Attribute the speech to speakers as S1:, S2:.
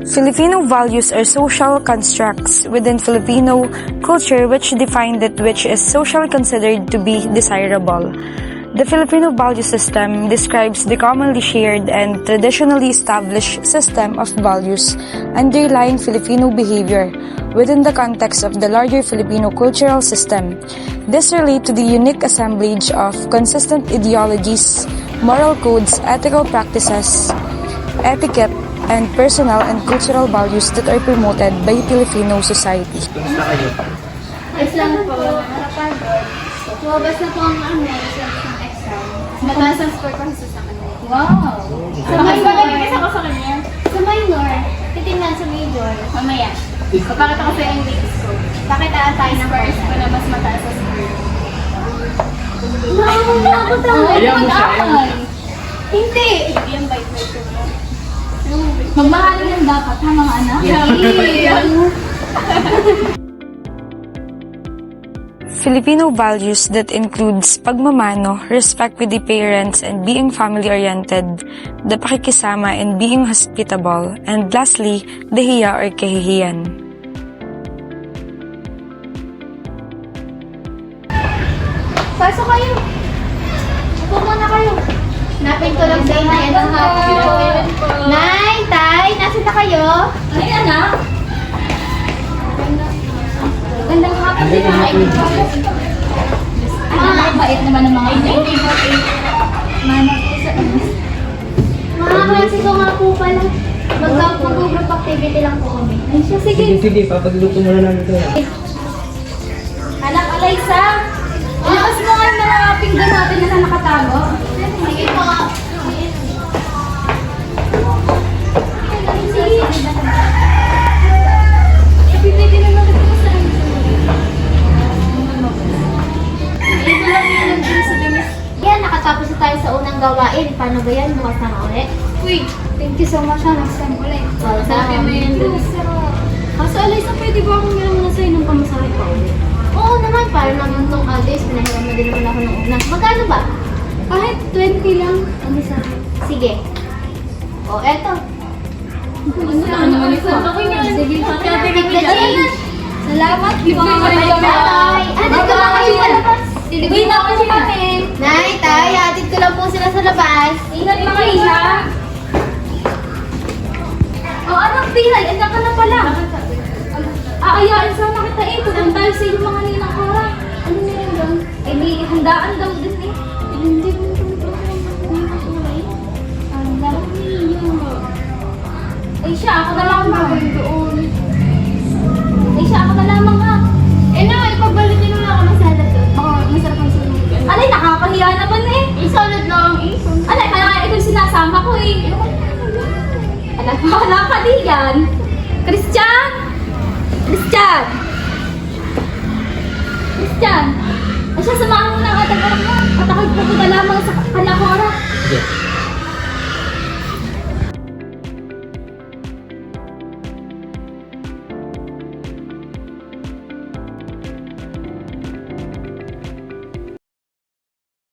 S1: Filipino values are social constructs within Filipino culture which define that which is socially considered to be desirable. The Filipino value system describes the commonly shared and traditionally established system of values underlying Filipino behavior within the context of the larger Filipino cultural system. This relates to the unique assemblage of consistent ideologies, moral codes, ethical practices, etiquette, and personal and cultural values that are promoted by Filipino society.
S2: Yes lang po. Lumabas na po ang exam. Mataas ang score ko sa kanya. Wow! Sa minor, ako sa kanya. Sa minor, titingnan sa major. Mamaya. Papakita ko sa yung grades ko. Pakitaan tayo ng scores ko na mas mataas sa score.
S3: Ayaw mo siya.
S2: Hindi! Hindi yung bite-bite ko.
S4: Magmahalin yan dapat, ha mga anak?
S1: Filipino values that includes pagmamano, respect with the parents and being family-oriented, the pakikisama and being hospitable, and lastly, the hiya or kahihiyan.
S2: Pasok kayo! Upo muna kayo. Napin ko lang sa inay. Anong hapon? Nay, tay, nasan na kayo?
S4: Ay, anak! Gandang hapon din ang kainin. Ang bait naman ng mga ina.
S2: Mga klase ko nga po pala. Mag-group activity lang po kami. Ay siya, sige.
S3: Sige, papagluto muna namin ito.
S4: Anak, Alaysa! Ilakas mo nga yung mga pinggan natin na nakatago.
S2: Sige po. Yan, nakatapos na tayo sa unang gawain. Paano ba yan? Bukas na ulit.
S4: Uy, thank you so much, next time ulit.
S2: Sabi mo yun.
S4: Kaso Alaysa, pwede ba akong meron muna sa'yo ng pamasahe pa ulit?
S2: Oo naman, para naman itong days, pinahiram na din naman ako ng una. Magkano ba?
S4: Kahit 20 lang. Ano sa
S2: Sige. O, eto.
S4: Ano naman ito? Okay nga. Sige,
S2: Take the change.
S4: salamat. Iba ka
S2: Tay, hatid ko lang kayo sa labas.
S4: Uy, na ako si Mami.
S2: Nay, tay, hatid ko lang po sila sa labas.
S4: Ingat mga isa. O, anak, Pilay, anak ka na pala. Aayain sana kita eh. Pupunta tayo sa iyong mga ninang Cora. Ano na yun doon? Eh, may handaan daw din eh. Hindi mo ay siya, ako na lang gagawin doon. Ay siya, ako na lamang ha.
S2: Eh na, ipagbalik niyo naman ako ng salad doon. Baka masarap ang sunog.
S4: Alay, nakakahiya naman eh.
S2: Isalad lang, isun.
S4: Alay, kaya nga ito yung sinasama ko eh. Alay, wala ka di yan. Christian! Christian! Christian! Ay siya, samahan mo na ang ating anak mo. Patakag po ko na lamang sa kanakora.
S3: Sige.